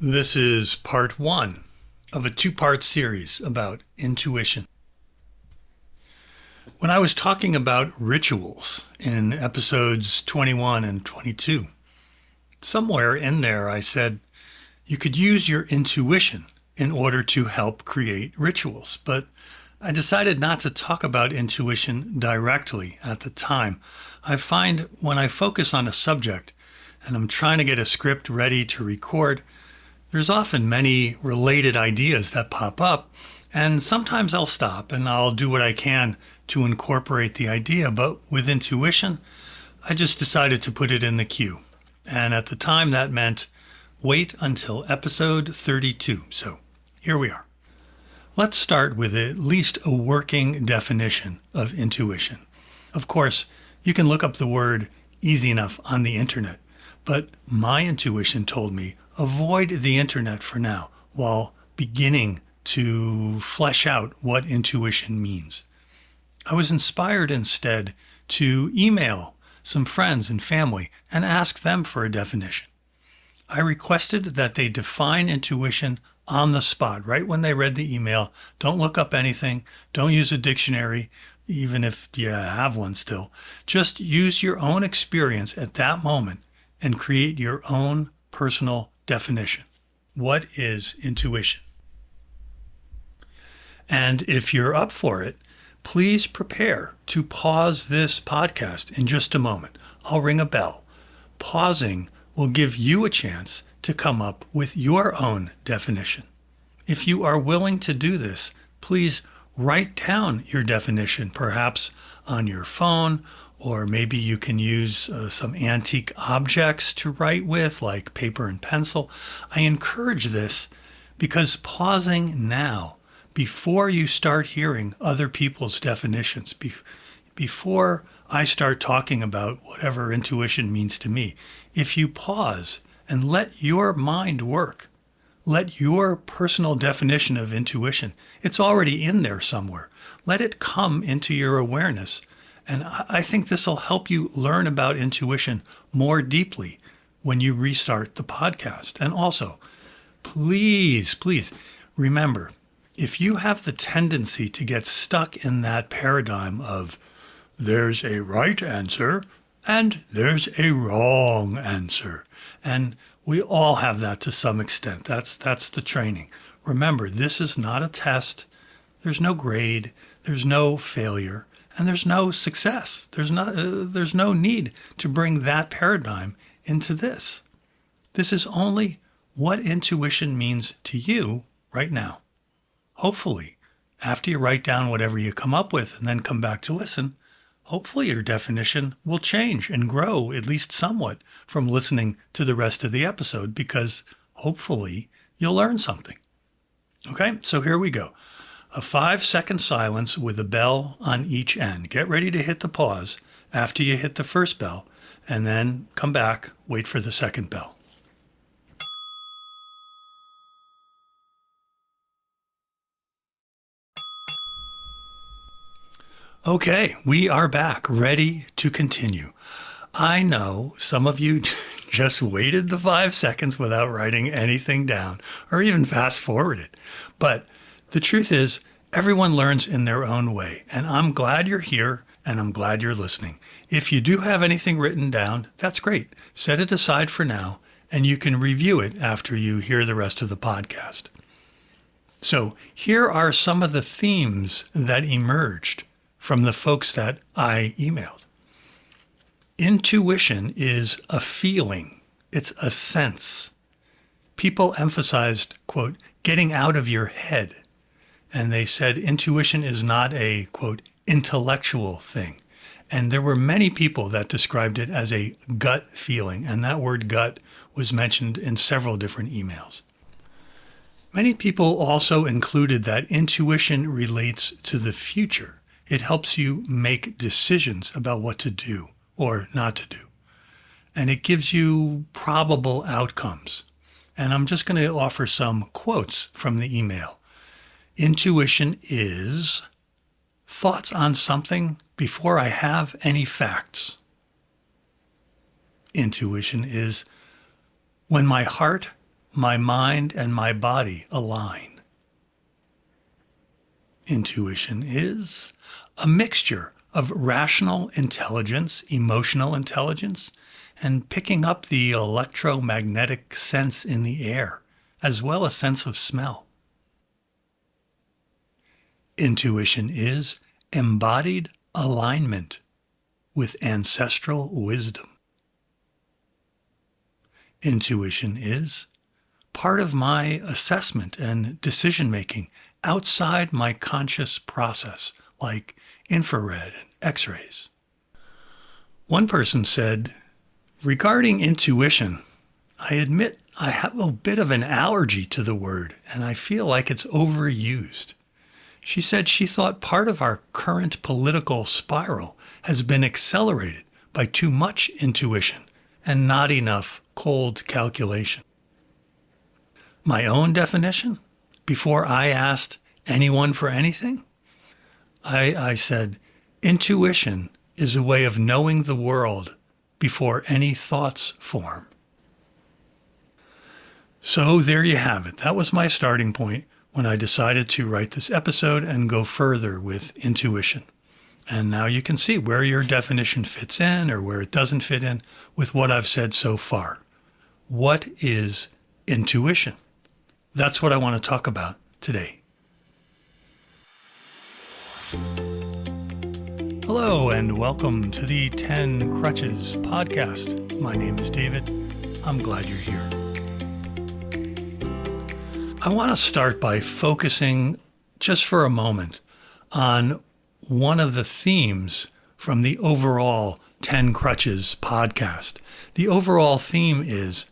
This is part one of a two-part series about intuition. When I was talking about rituals in episodes 21 and 22, somewhere in there I said you could use your intuition in order to help create rituals, but I decided not to talk about intuition directly at the time. I find when I focus on a subject and I'm trying to get a script ready to record, there's often many related ideas that pop up, and sometimes I'll stop and I'll do what I can to incorporate the idea, but with intuition, I just decided to put it in the queue. And at the time that meant wait until episode 32. So here we are. Let's start with at least a working definition of intuition. Of course, you can look up the word easy enough on the internet, but my intuition told me avoid the internet for now while beginning to flesh out what intuition means. I was inspired instead to email some friends and family and ask them for a definition. I requested that they define intuition on the spot, right when they read the email. Don't look up anything. Don't use a dictionary, even if you have one still. Just use your own experience at that moment and create your own personal definition. What is intuition? And if you're up for it, please prepare to pause this podcast in just a moment. I'll ring a bell. Pausing will give you a chance to come up with your own definition. If you are willing to do this, please write down your definition, perhaps on your phone, or maybe you can use some antique objects to write with, like paper and pencil. I encourage this because pausing now, before you start hearing other people's definitions, before I start talking about whatever intuition means to me, if you pause and let your mind work, let your personal definition of intuition, it's already in there somewhere. Let it come into your awareness. And I think this will help you learn about intuition more deeply when you restart the podcast. And also, please remember, if you have the tendency to get stuck in that paradigm of there's a right answer and there's a wrong answer, and we all have that to some extent. That's the training. Remember, this is not a test. There's no grade. There's no failure. And there's no success. There's no need to bring that paradigm into this. This is only what intuition means to you right now. Hopefully, after you write down whatever you come up with and then come back to listen, hopefully your definition will change and grow at least somewhat from listening to the rest of the episode, because hopefully you'll learn something. Okay, so here we go. A 5-second silence with a bell on each end. Get ready to hit the pause after you hit the first bell, and then come back, wait for the second bell. Okay, we are back, ready to continue. I know some of you just waited the 5 seconds without writing anything down or even fast forwarded, but the truth is, everyone learns in their own way, and I'm glad you're here, and I'm glad you're listening. If you do have anything written down, that's great. Set it aside for now, and you can review it after you hear the rest of the podcast. So here are some of the themes that emerged from the folks that I emailed. Intuition is a feeling. It's a sense. People emphasized, quote, getting out of your head. And they said intuition is not a, quote, intellectual thing. And there were many people that described it as a gut feeling. And that word gut was mentioned in several different emails. Many people also included that intuition relates to the future. It helps you make decisions about what to do or not to do. And it gives you probable outcomes. And I'm just going to offer some quotes from the email. Intuition is thoughts on something before I have any facts. Intuition is when my heart my mind and my body align. Intuition is a mixture of rational intelligence, emotional intelligence, and picking up the electromagnetic sense in the air, as well as sense of smell. Intuition is embodied alignment with ancestral wisdom. Intuition is part of my assessment and decision-making outside my conscious process, like infrared and X-rays. One person said, regarding intuition, I admit I have a bit of an allergy to the word, and I feel like it's overused. She said she thought part of our current political spiral has been accelerated by too much intuition and not enough cold calculation. My own definition, before I asked anyone for anything, I said, intuition is a way of knowing the world before any thoughts form. So there you have it. That was my starting point when I decided to write this episode and go further with intuition. And now you can see where your definition fits in or where it doesn't fit in with what I've said so far. What is intuition? That's what I want to talk about today. Hello and welcome to the 10 Crutches podcast. My name is David. I'm glad you're here. I want to start by focusing just for a moment on one of the themes from the overall 10 Crutches podcast. The overall theme is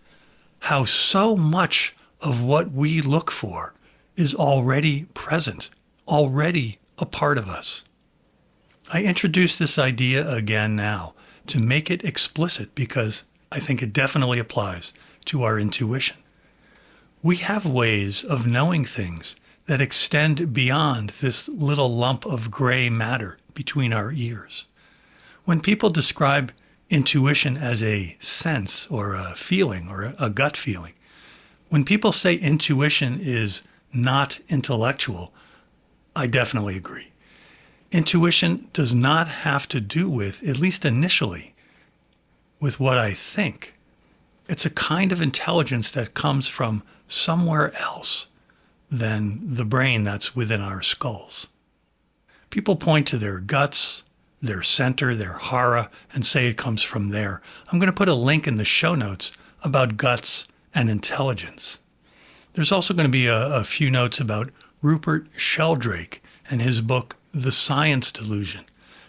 how so much of what we look for is already present, already a part of us. I introduce this idea again now to make it explicit because I think it definitely applies to our intuition. We have ways of knowing things that extend beyond this little lump of gray matter between our ears. When people describe intuition as a sense or a feeling or a gut feeling, when people say intuition is not intellectual, I definitely agree. Intuition does not have to do with, at least initially, with what I think. It's a kind of intelligence that comes from somewhere else than the brain that's within our skulls. People point to their guts, their center, their hara, and say it comes from there. I'm going to put a link in the show notes about guts and intelligence. There's also going to be a few notes about Rupert Sheldrake and his book, The Science Delusion,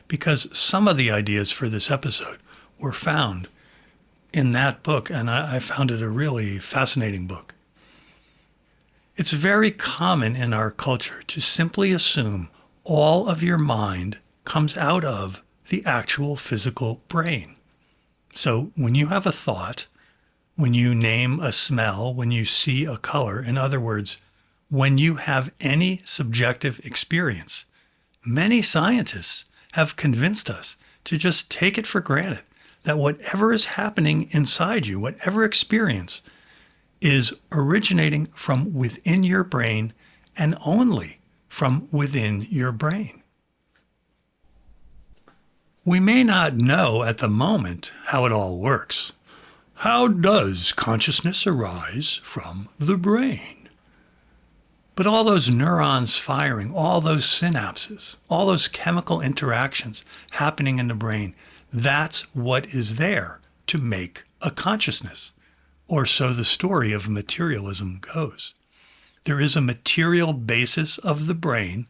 because some of the ideas for this episode were found in that book, and I found it a really fascinating book. It's very common in our culture to simply assume all of your mind comes out of the actual physical brain. So when you have a thought, when you name a smell, when you see a color, in other words, when you have any subjective experience, many scientists have convinced us to just take it for granted that whatever is happening inside you, whatever experience, is originating from within your brain and only from within your brain. We may not know at the moment how it all works. How does consciousness arise from the brain? But all those neurons firing, all those synapses, all those chemical interactions happening in the brain, that's what is there to make a consciousness. Or so the story of materialism goes. There is a material basis of the brain,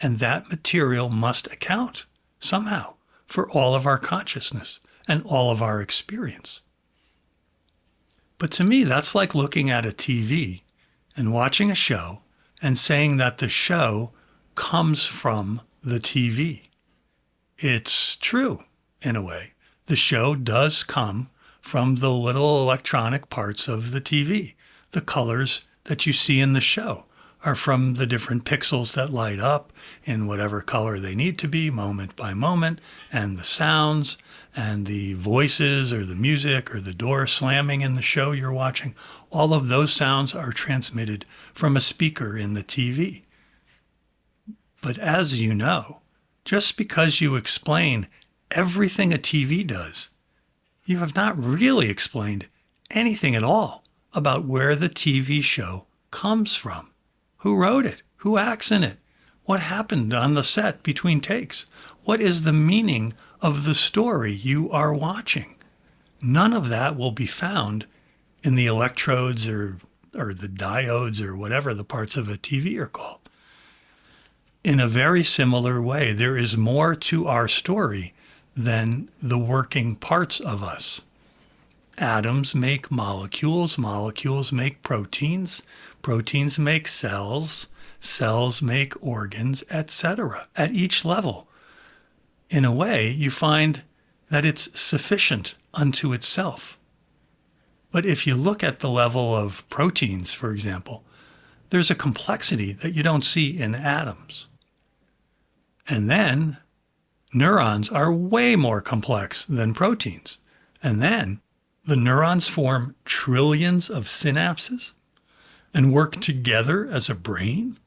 and that material must account somehow for all of our consciousness and all of our experience. But to me, that's like looking at a TV and watching a show and saying that the show comes from the TV. It's true, in a way. The show does come from the little electronic parts of the TV. The colors that you see in the show are from the different pixels that light up in whatever color they need to be moment by moment, and the sounds and the voices or the music or the door slamming in the show you're watching. All of those sounds are transmitted from a speaker in the TV. But as you know, just because you explain everything a TV does, you have not really explained anything at all about where the TV show comes from. Who wrote it? Who acts in it? What happened on the set between takes? What is the meaning of the story you are watching? None of that will be found in the electrodes or the diodes or whatever the parts of a TV are called. In a very similar way, there is more to our story than the working parts of us. Atoms make molecules, molecules make proteins, proteins make cells, cells make organs, etc. At each level, in a way, you find that it's sufficient unto itself. But if you look at the level of proteins, for example, there's a complexity that you don't see in atoms. And then neurons are way more complex than proteins. And then the neurons form trillions of synapses and work together as a brain.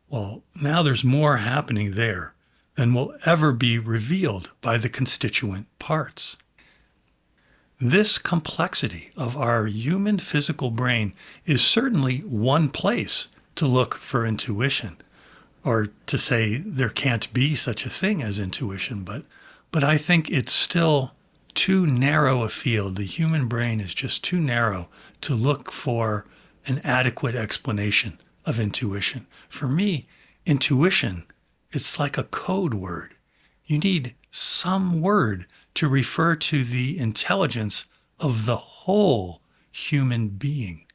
Well, now there's more happening there than will ever be revealed by the constituent parts. This complexity of our human physical brain is certainly one place to look for intuition, or to say there can't be such a thing as intuition, but I think it's still too narrow a field. The human brain is just too narrow to look for an adequate explanation of intuition. For me, intuition, it's like a code word. You need some word to refer to the intelligence of the whole human being,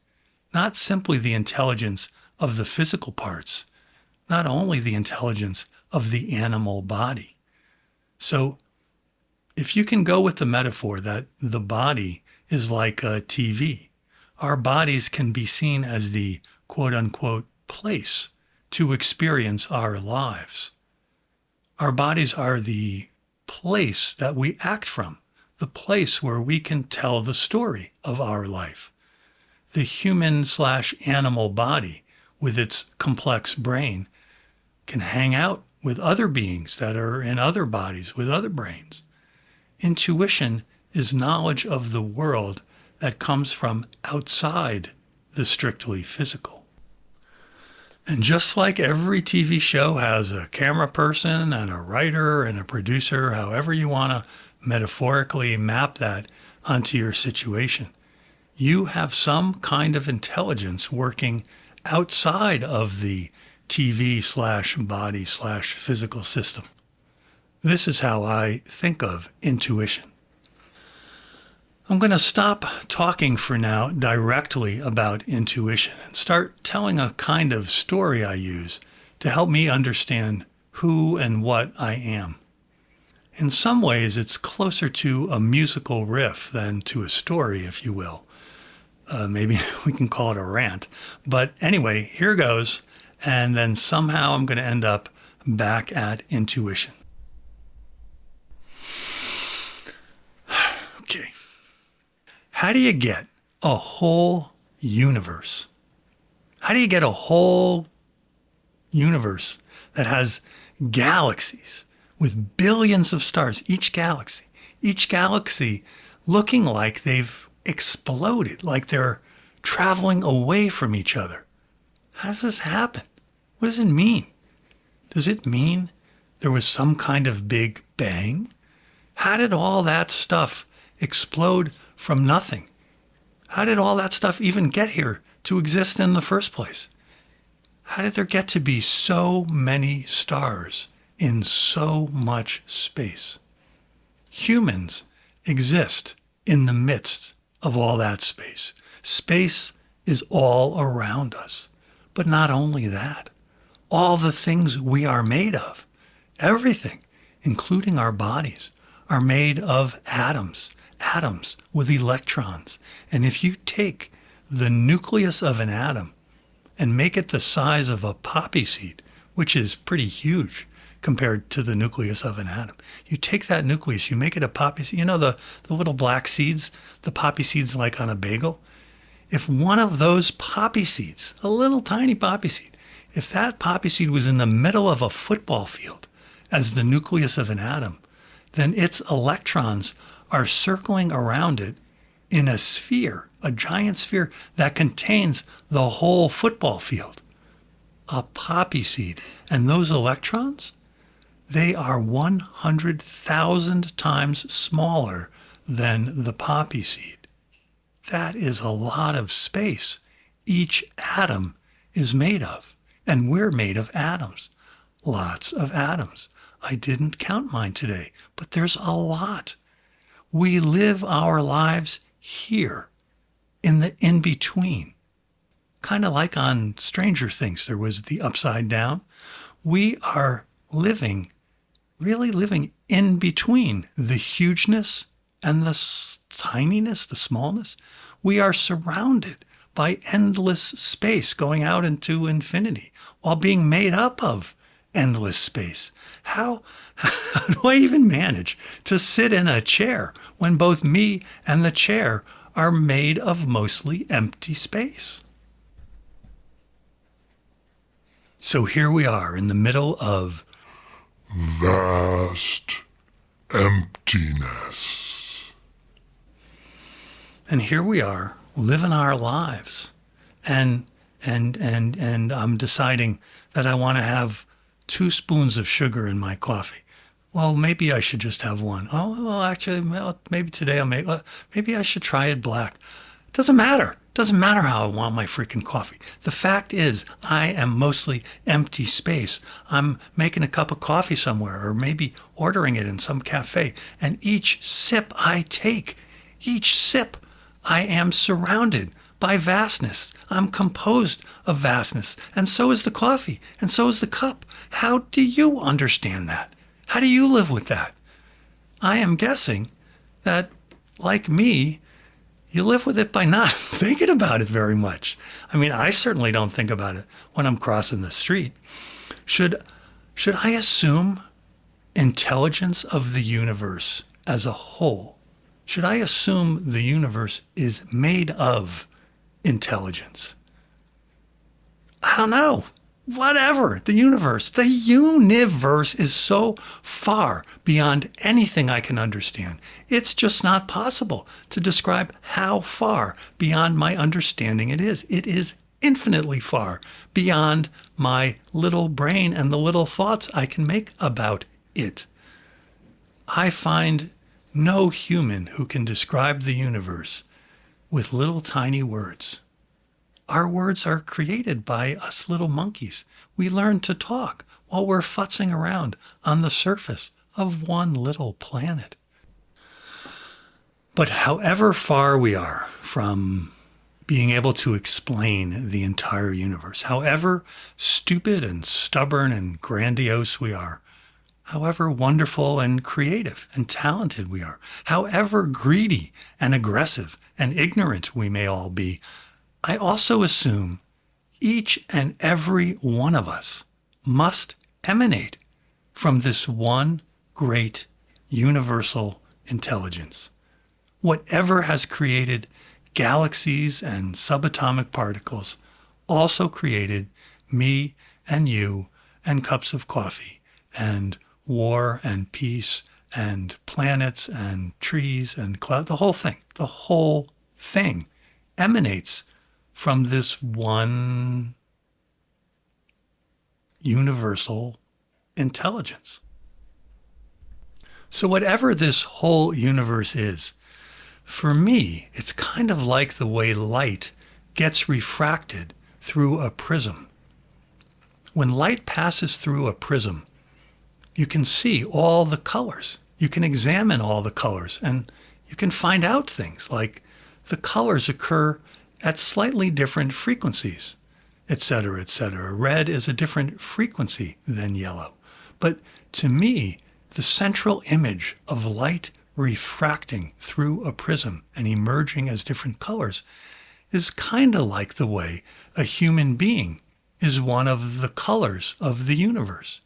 not simply the intelligence of the physical parts, not only the intelligence of the animal body. So if you can go with the metaphor that the body is like a TV, our bodies can be seen as the quote-unquote place to experience our lives. Our bodies are the place that we act from, the place where we can tell the story of our life. The human/animal body, with its complex brain, can hang out with other beings that are in other bodies with other brains. Intuition is knowledge of the world that comes from outside the strictly physical. And just like every TV show has a camera person and a writer and a producer, however you want to metaphorically map that onto your situation, you have some kind of intelligence working outside of the TV/body/physical system. This is how I think of intuition. I'm going to stop talking for now directly about intuition and start telling a kind of story I use to help me understand who and what I am. In some ways, it's closer to a musical riff than to a story, if you will. Maybe we can call it a rant. But anyway, here goes. And then somehow I'm going to end up back at intuition. Okay. How do you get a whole universe? How do you get a whole universe that has galaxies with billions of stars, each galaxy looking like they've exploded, like they're traveling away from each other? How does this happen? What does it mean? Does it mean there was some kind of big bang? How did all that stuff explode from nothing? How did all that stuff even get here to exist in the first place? How did there get to be so many stars in so much space? Humans exist in the midst of all that space. Space is all around us. But not only that, all the things we are made of, everything, including our bodies, are made of atoms with electrons. And if you take the nucleus of an atom and make it the size of a poppy seed, which is pretty huge compared to the nucleus of an atom. You take that nucleus, you make it a poppy seed. You know the little black seeds, the poppy seeds like on a bagel? If one of those poppy seeds, a little tiny poppy seed, if that poppy seed was in the middle of a football field as the nucleus of an atom, then its electrons are circling around it in a sphere, a giant sphere that contains the whole football field. A poppy seed. And those electrons, they are 100,000 times smaller than the poppy seed. That is a lot of space each atom is made of. And we're made of atoms. Lots of atoms. I didn't count mine today, but there's a lot. We live our lives here in the in-between. Kind of like on Stranger Things, there was the upside down. We are really living in between the hugeness and the tininess, the smallness. We are surrounded by endless space going out into infinity while being made up of endless space. How do I even manage to sit in a chair when both me and the chair are made of mostly empty space? So here we are in the middle of vast emptiness. And here we are living our lives. And I'm deciding that I want to have 2 spoons of sugar in my coffee. Well, maybe I should just have 1. Oh, well, actually, maybe today maybe I should try it black. Doesn't matter. Doesn't matter how I want my freaking coffee. The fact is, I am mostly empty space. I'm making a cup of coffee somewhere, or maybe ordering it in some cafe. And each sip I take, I am surrounded by vastness. I'm composed of vastness. And so is the coffee. And so is the cup. How do you understand that? How do you live with that? I am guessing that, like me, you live with it by not thinking about it very much. I mean, I certainly don't think about it when I'm crossing the street. Should I assume intelligence of the universe as a whole? Should I assume the universe is made of intelligence? I don't know. Whatever. The universe is so far beyond anything I can understand. It's just not possible to describe how far beyond my understanding it is. It is infinitely far beyond my little brain and the little thoughts I can make about it. I find no human who can describe the universe with little tiny words. Our words are created by us little monkeys. We learn to talk while we're futzing around on the surface of one little planet. But however far we are from being able to explain the entire universe, however stupid and stubborn and grandiose we are, however wonderful and creative and talented we are, however greedy and aggressive and ignorant we may all be, I also assume each and every one of us must emanate from this one great universal intelligence. Whatever has created galaxies and subatomic particles also created me and you and cups of coffee and war and peace and planets and trees and clouds. The whole thing emanates from this one universal intelligence. So whatever this whole universe is, for me, it's kind of like the way light gets refracted through a prism. When light passes through a prism, you can see all the colors. You can examine all the colors, and you can find out things like the colors occur at slightly different frequencies, etc., etc. Red is a different frequency than yellow. But to me, the central image of light refracting through a prism and emerging as different colors is kind of like the way a human being is one of the colors of the universe.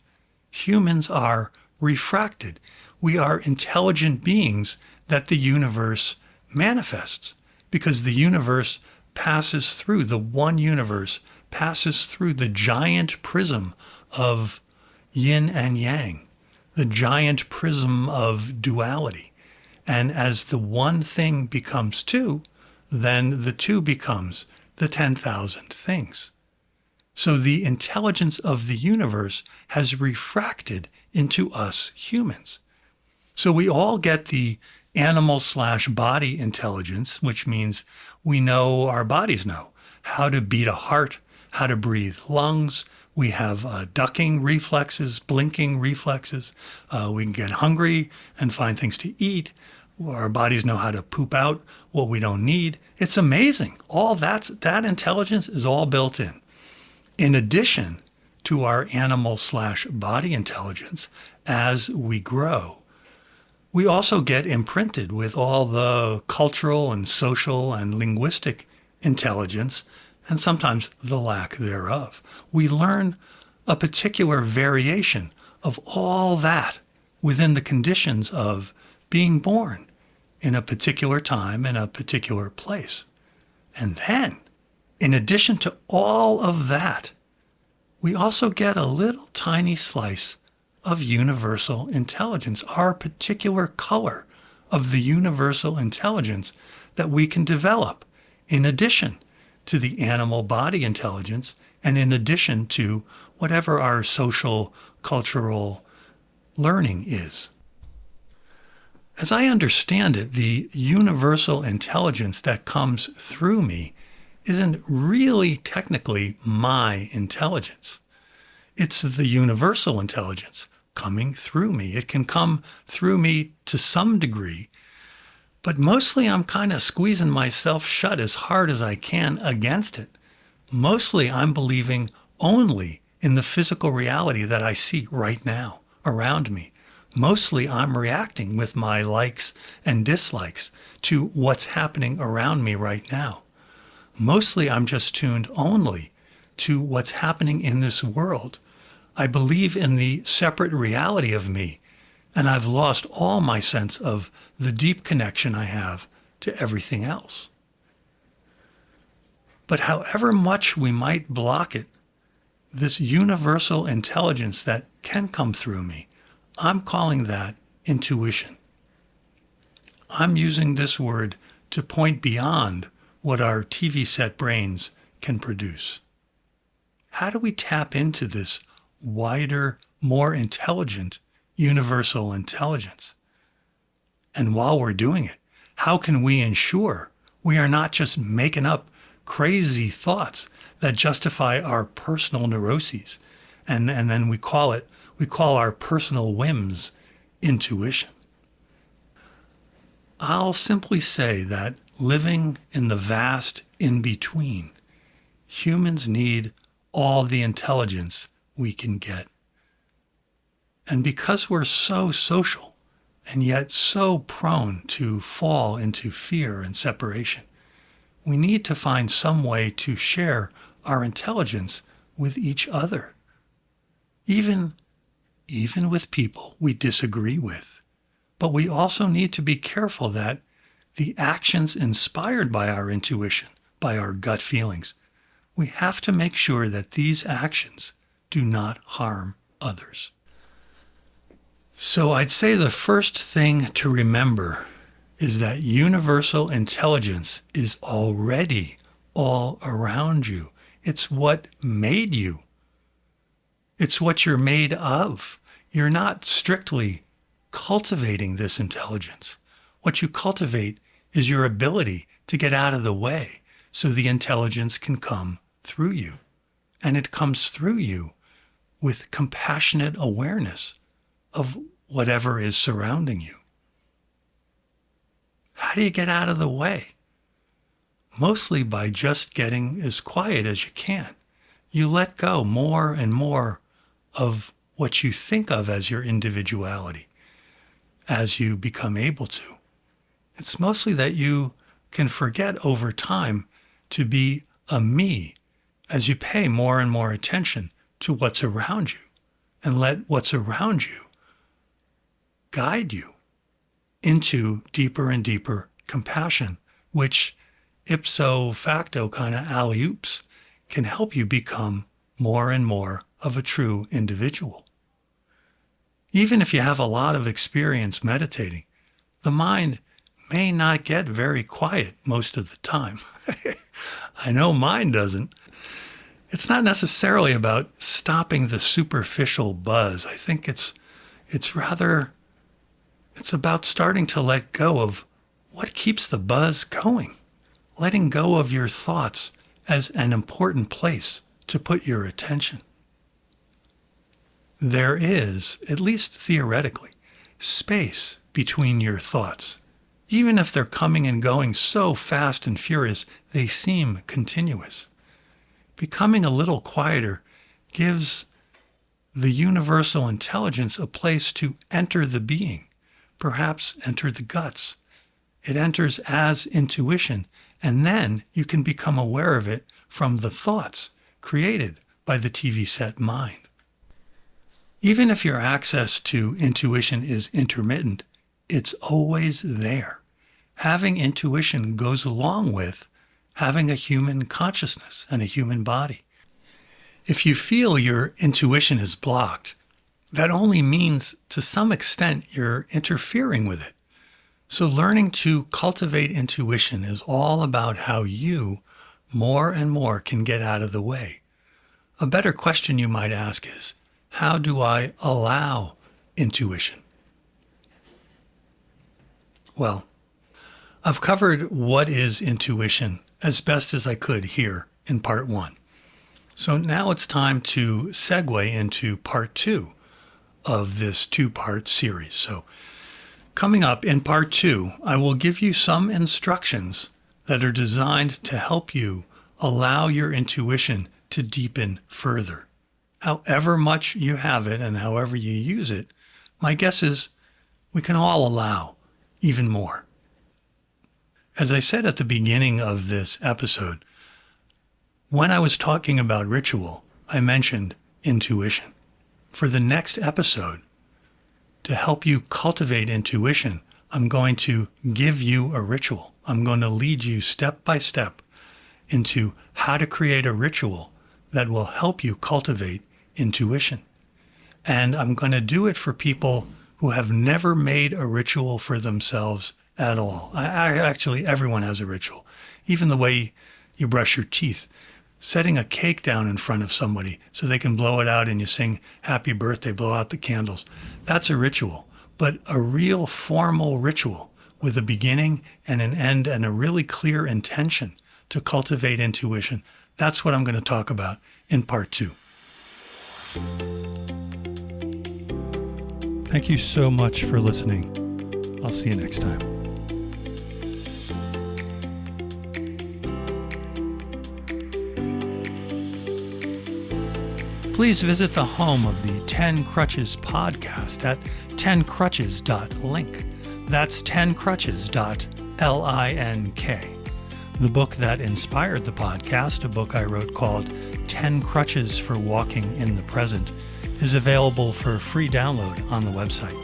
Humans are refracted. We are intelligent beings that the universe manifests, because the universe passes through, the one universe passes through the giant prism of yin and yang, the giant prism of duality. And as the one thing becomes two, then the two becomes the 10,000 things. So the intelligence of the universe has refracted into us humans. So we all get the animal/body intelligence, which means we know, our bodies know how to beat a heart, how to breathe lungs. We have ducking reflexes, blinking reflexes. We can get hungry and find things to eat. Our bodies know how to poop out what we don't need. It's amazing. All that intelligence is all built in. In addition to our animal/body intelligence, as we grow, we also get imprinted with all the cultural and social and linguistic intelligence, and sometimes the lack thereof. We learn a particular variation of all that within the conditions of being born in a particular time, in a particular place. And then, in addition to all of that, we also get a little tiny slice of universal intelligence, our particular color of the universal intelligence that we can develop in addition to the animal body intelligence and in addition to whatever our social, cultural learning is. As I understand it, the universal intelligence that comes through me isn't really technically my intelligence. It's the universal intelligence coming through me. It can come through me to some degree, but mostly I'm kind of squeezing myself shut as hard as I can against it. Mostly I'm believing only in the physical reality that I see right now around me. Mostly I'm reacting with my likes and dislikes to what's happening around me right now. Mostly I'm just tuned only to what's happening in this world. I believe in the separate reality of me, and I've lost all my sense of the deep connection I have to everything else. But however much we might block it, this universal intelligence that can come through me, I'm calling that intuition. I'm using this word to point beyond what our TV set brains can produce. How do we tap into this wider, more intelligent universal intelligence? And while we're doing it, how can we ensure we are not just making up crazy thoughts that justify our personal neuroses, and then we call our personal whims intuition? I'll simply say that living in the vast in-between, humans need all the intelligence we can get. And because we're so social and yet so prone to fall into fear and separation, we need to find some way to share our intelligence with each other, even with people we disagree with. But we also need to be careful that the actions inspired by our intuition, by our gut feelings, we have to make sure that these actions do not harm others. So I'd say the first thing to remember is that universal intelligence is already all around you. It's what made you. It's what you're made of. You're not strictly cultivating this intelligence. What you cultivate is your ability to get out of the way so the intelligence can come through you. And it comes through you with compassionate awareness of whatever is surrounding you. How do you get out of the way? Mostly by just getting as quiet as you can. You let go more and more of what you think of as your individuality as you become able to. It's mostly that you can forget over time to be a me as you pay more and more attention to what's around you and let what's around you guide you into deeper and deeper compassion, which ipso facto kind of alley-oops can help you become more and more of a true individual. Even if you have a lot of experience meditating, the mind may not get very quiet most of the time. I know mine doesn't. It's not necessarily about stopping the superficial buzz. I think it's about starting to let go of what keeps the buzz going, letting go of your thoughts as an important place to put your attention. There is, at least theoretically, space between your thoughts. Even if they're coming and going so fast and furious, they seem continuous. Becoming a little quieter gives the universal intelligence a place to enter the being, perhaps enter the guts. It enters as intuition, and then you can become aware of it from the thoughts created by the TV set mind. Even if your access to intuition is intermittent, it's always there. Having intuition goes along with having a human consciousness and a human body. If you feel your intuition is blocked, that only means to some extent you're interfering with it. So learning to cultivate intuition is all about how you, more and more, can get out of the way. A better question you might ask is, how do I allow intuition? Well, I've covered what is intuition as best as I could here in part 1. So now it's time to segue into part 2 of this 2-part series. So coming up in part 2, I will give you some instructions that are designed to help you allow your intuition to deepen further. However much you have it and however you use it, my guess is we can all allow even more. As I said at the beginning of this episode, when I was talking about ritual, I mentioned intuition. For the next episode, to help you cultivate intuition, I'm going to give you a ritual. I'm going to lead you step by step into how to create a ritual that will help you cultivate intuition. And I'm going to do it for people who have never made a ritual for themselves at all. Actually, everyone has a ritual. Even the way you brush your teeth. Setting a cake down in front of somebody so they can blow it out and you sing happy birthday, blow out the candles. That's a ritual. But a real formal ritual with a beginning and an end and a really clear intention to cultivate intuition, that's what I'm going to talk about in part 2. Thank you so much for listening. I'll see you next time. Please visit the home of the 10 Crutches podcast at 10crutches.link. That's 10crutches.link. The book that inspired the podcast, a book I wrote called 10 Crutches for Walking in the Present, is available for free download on the website.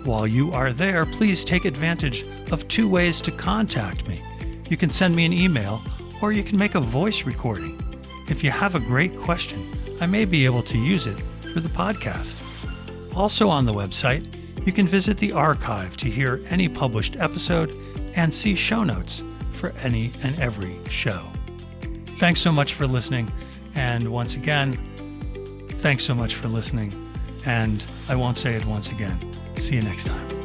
While you are there, please take advantage of 2 ways to contact me. You can send me an email or you can make a voice recording. If you have a great question, I may be able to use it for the podcast. Also on the website, you can visit the archive to hear any published episode and see show notes for any and every show. Thanks so much for listening. And once again, thanks so much for listening. And I won't say it once again. See you next time.